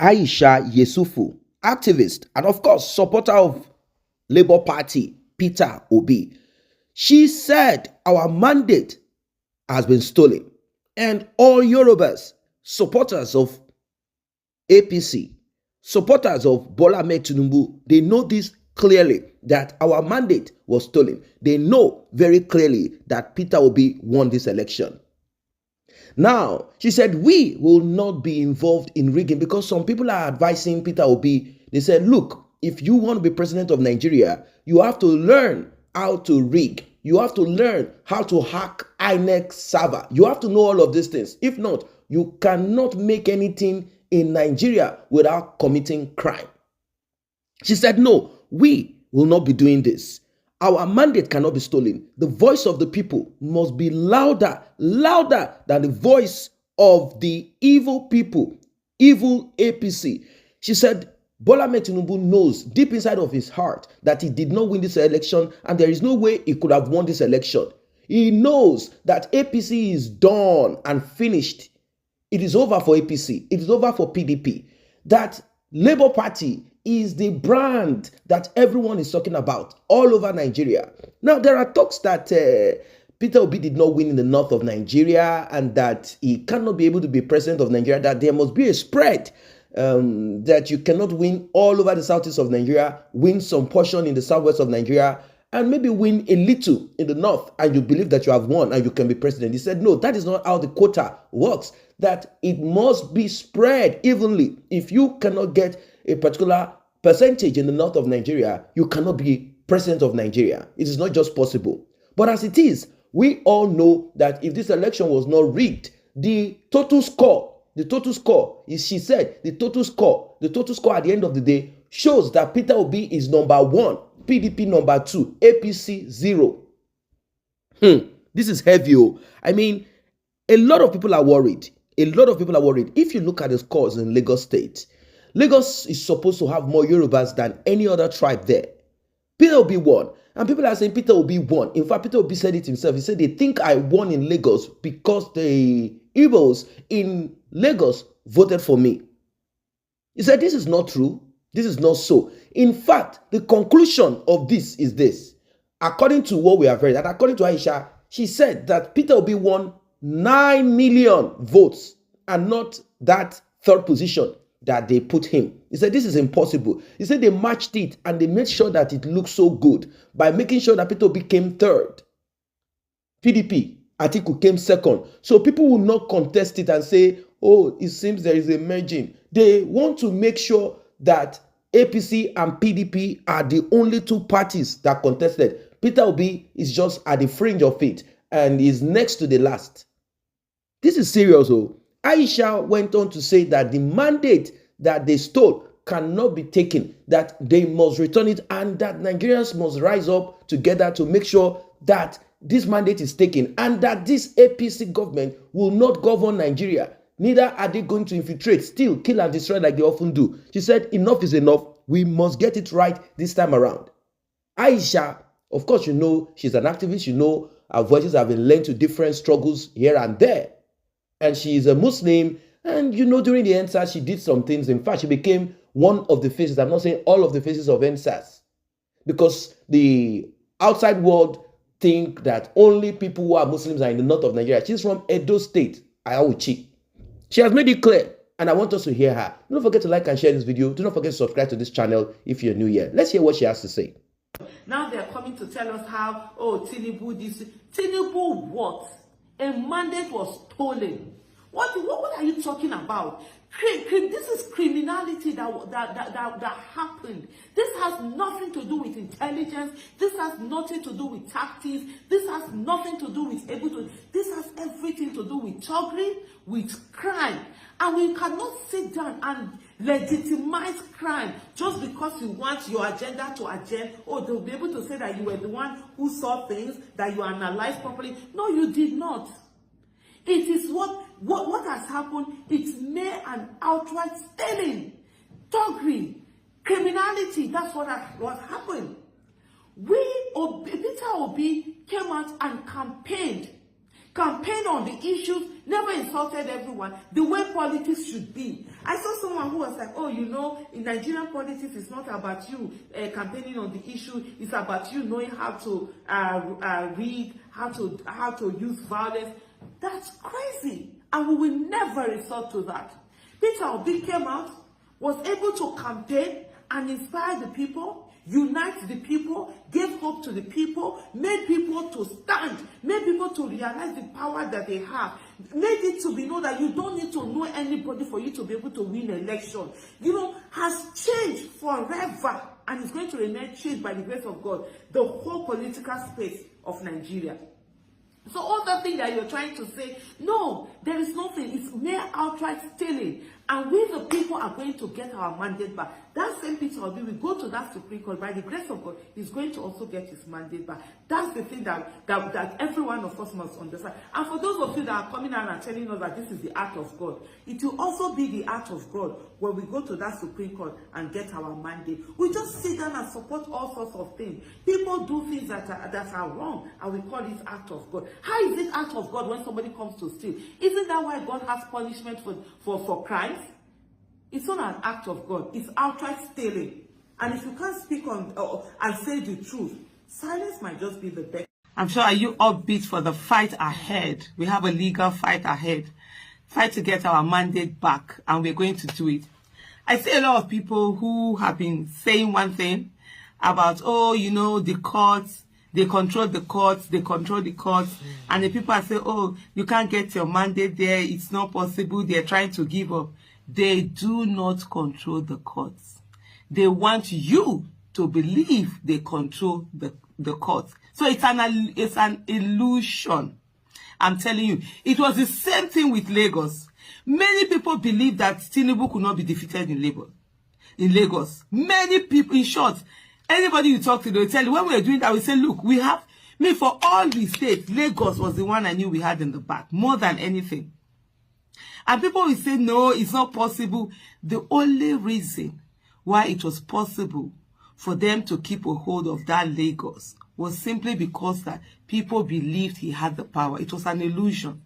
Aisha Yesufu, activist and of course supporter of Labour Party, Peter Obi. She said our mandate has been stolen, and all Yorubas, supporters of APC, supporters of Bola Ahmed Tinubu, they know this clearly that our mandate was stolen. They know very clearly that Peter Obi won this election. Now, she said, we will not be involved in rigging because some people are advising Peter Obi. They said, look, if you want to be president of Nigeria, you have to learn how to rig. You have to learn how to hack INEC server. You have to know all of these things. If not, you cannot make anything in Nigeria without committing crime. She said, no, we will not be doing this. Our mandate cannot be stolen. The voice of the people must be louder than the voice of the evil people, evil APC. She said, Bola Ahmed Tinubu knows deep inside of his heart that he did not win this election and there is no way he could have won this election. He knows that APC is done and finished. It is over for APC. It is over for PDP. That Labour Party is the brand that everyone is talking about all over Nigeria. Now, there are talks that Peter Obi did not win in the north of Nigeria and that he cannot be able to be president of Nigeria, that there must be a spread, that you cannot win all over the southeast of Nigeria, win some portion in the southwest of Nigeria, and maybe win a little in the north, and you believe that you have won and you can be president. He said, no, that is not how the quota works, that it must be spread evenly. If you cannot get a particular percentage in the north of Nigeria, you cannot be president of Nigeria. It is not just possible. But as it is, we all know that if this election was not rigged, the total score, is, she said, the total score at the end of the day shows that Peter Obi is number 1, PDP number 2, APC 0. This is heavy. I mean, a lot of people are worried. If you look at the scores in Lagos State, Lagos is supposed to have more Yorubas than any other tribe there. Peter Obi won. And people are saying Peter Obi won. In fact, Peter Obi said it himself. He said they think I won in Lagos because the Igbos in Lagos voted for me. He said this is not true. This is not so. In fact, the conclusion of this is this. According to what we have heard, and according to Aisha, she said that Peter Obi won 9 million votes and not that third position that they put him. He said this is impossible. He said they matched it and they made sure that it looked so good by making sure that Peter Obi came third. PDP, Atiku came second. So people will not contest it and say, oh, it seems there is a merging. They want to make sure that APC and PDP are the only two parties that contested. Peter Obi is just at the fringe of it and is next to the last. This is serious. Aisha went on to say that the mandate that they stole cannot be taken, that they must return it, and that Nigerians must rise up together to make sure that this mandate is taken and that this APC government will not govern Nigeria. Neither are they going to infiltrate, steal, kill, and destroy like they often do. She said, enough is enough. We must get it right this time around. Aisha, of course, you know, she's an activist. You know, her voices have been lent to different struggles here and there. And she is a Muslim. And, you know, during the NSAS, she did some things. In fact, she became one of the faces. I'm not saying all of the faces of NSAS. Because the outside world think that only people who are Muslims are in the north of Nigeria. She's from Edo State, Ayauchi. She has made it clear, and I want us to hear her. Don't forget to like and share this video. Do not forget to subscribe to this channel if you're new here. Let's hear what she has to say. Now they're coming to tell us how, oh, Tinubu this. Tinubu what? A mandate was stolen. What are you talking about? This is criminality that happened. This has nothing to do with intelligence. This has nothing to do with tactics. This has nothing to do with this has everything to do with thuggery, with crime. And we cannot sit down and legitimize crime just because you want your agenda to agenda. Oh, they'll be able to say that you were the one who saw things, that you analyzed properly. No, you did not. It is what has happened. It's mere and outright stealing, thuggery, criminality. That's what happened. Peter Obi came out and campaigned campaign on the issues, never insulted everyone, the way politics should be. I saw someone who was like, oh, you know, in Nigerian politics, it's not about you campaigning on the issue, it's about you knowing how to read, how to use violence. That's crazy, and we will never resort to that. Peter Obi came out, was able to campaign and inspire the people, unite the people, gave hope to the people, made people to stand, made people to realize the power that they have, made it to be known that you don't need to know anybody for you to be able to win an election. You know, has changed forever, and it's going to remain changed by the grace of God, the whole political space of Nigeria. So all that thing that you're trying to say, no, there is nothing. It's mere outright stealing. And we, the people, are going to get our mandate back. That same Peter Obi will go to that Supreme Court. By the grace of God, he's going to also get his mandate back. That's the thing that every one of us must understand. And for those of you that are coming out and telling us that this is the act of God, it will also be the act of God when we go to that Supreme Court and get our mandate. We just sit down and support all sorts of things. People do things that are wrong, and we call it act of God. How is it act of God when somebody comes to steal? Isn't that why God has punishment for crimes? It's not an act of God. It's outright stealing. And if you can't speak on and say the truth, silence might just be the best. I'm sure you upbeat for the fight ahead. We have a legal fight ahead. Fight to get our mandate back, and we're going to do it. I see a lot of people who have been saying one thing about, oh, you know, the courts, they control the courts, and the people are saying, oh, you can't get your mandate there, it's not possible, they're trying to give up. They do not control the courts. They want you to believe they control the courts. So it's an illusion. I'm telling you. It was the same thing with Lagos. Many people believe that Tinubu could not be defeated in Lagos. Many people, in short, anybody you talk to, they'll tell you, when we were doing that, we say, look, we have, for all the states, Lagos was the one I knew we had in the back, more than anything. And people will say, no, it's not possible. The only reason why it was possible for them to keep a hold of that Lagos was simply because that people believed he had the power. It was an illusion.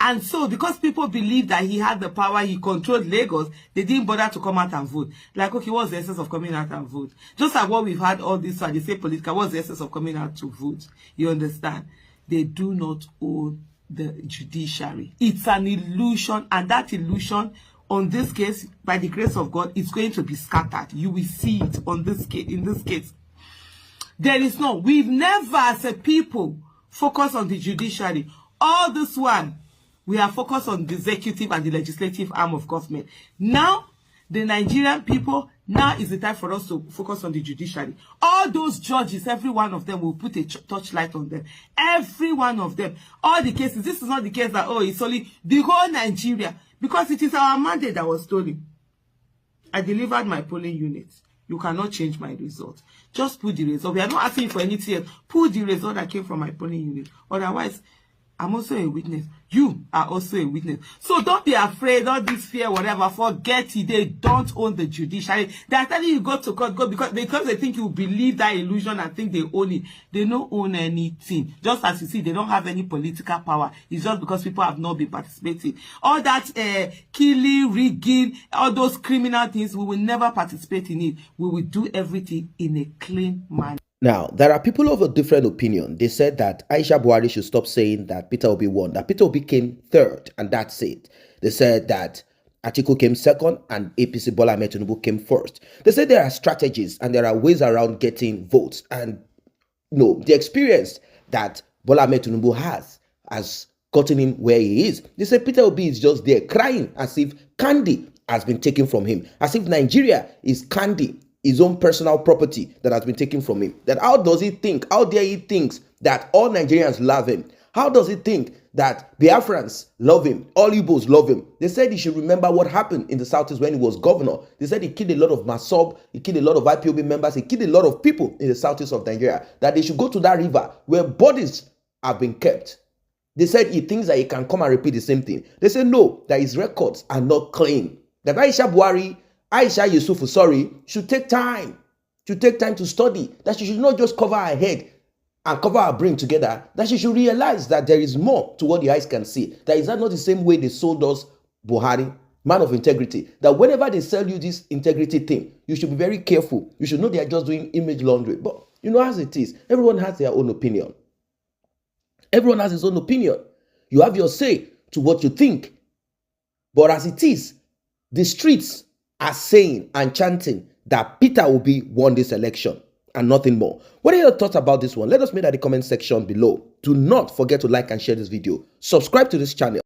And so, because people believed that he had the power, he controlled Lagos, they didn't bother to come out and vote. Like, okay, what's the essence of coming out and vote? Just like what we've had all this, and they say political, what's the essence of coming out to vote? You understand? They do not own the judiciary. It's an illusion, and that illusion, on this case, by the grace of God, is going to be scattered. You will see it on this case. In this case, there is no. We've never, as a people, focused on the judiciary. All this one, we are focused on the executive and the legislative arm of government. Now, the Nigerian people, now is the time for us to focus on the judiciary. All those judges, every one of them will put a torchlight on them. Every one of them. All the cases. This is not the case that, oh, it's only the whole Nigeria. Because it is our mandate that was stolen. I delivered my polling units. You cannot change my result. Just put the result. We are not asking for anything else. Put the result that came from my polling unit. Otherwise, I'm also a witness. You are also a witness. So don't be afraid, all this fear, whatever. Forget it. They don't own the judiciary. They're telling you go to court, go because they think you believe that illusion and think they own it. They don't own anything. Just as you see, they don't have any political power. It's just because people have not been participating. All that killing, rigging, all those criminal things, we will never participate in it. We will do everything in a clean manner. Now, there are people of a different opinion. They said that Aisha Buhari should stop saying that Peter Obi won, that Peter Obi came third, and that's it. They said that Atiku came second and APC Bola Ahmed Tinubu came first. They said there are strategies and there are ways around getting votes. And no, the experience that Bola Ahmed Tinubu has gotten him where he is. They said Peter Obi is just there crying as if candy has been taken from him, as if Nigeria is candy, his own personal property that has been taken from him. That how does he think? How dare he thinks that all Nigerians love him? How does he think that Biafrans love him? All Igbos love him? They said he should remember what happened in the Southeast when he was governor. They said he killed a lot of Masob, he killed a lot of IPOB members, he killed a lot of people in the Southeast of Nigeria. That they should go to that river where bodies have been kept. They said he thinks that he can come and repeat the same thing. They said no, that his records are not clean. That Aisha Yusufu, should take time to study. That she should not just cover her head and cover her brain together, that she should realize that there is more to what the eyes can see. That is that not the same way they sold us Buhari, man of integrity? That whenever they sell you this integrity thing, you should be very careful. You should know they are just doing image laundry. But you know, as it is, everyone has their own opinion. Everyone has his own opinion. You have your say to what you think. But as it is, the streets are saying and chanting that Peter Obi won this election and nothing more. What are your thoughts about this one? Let us know in the comment section below. Do not forget to like and share this video. Subscribe to this channel.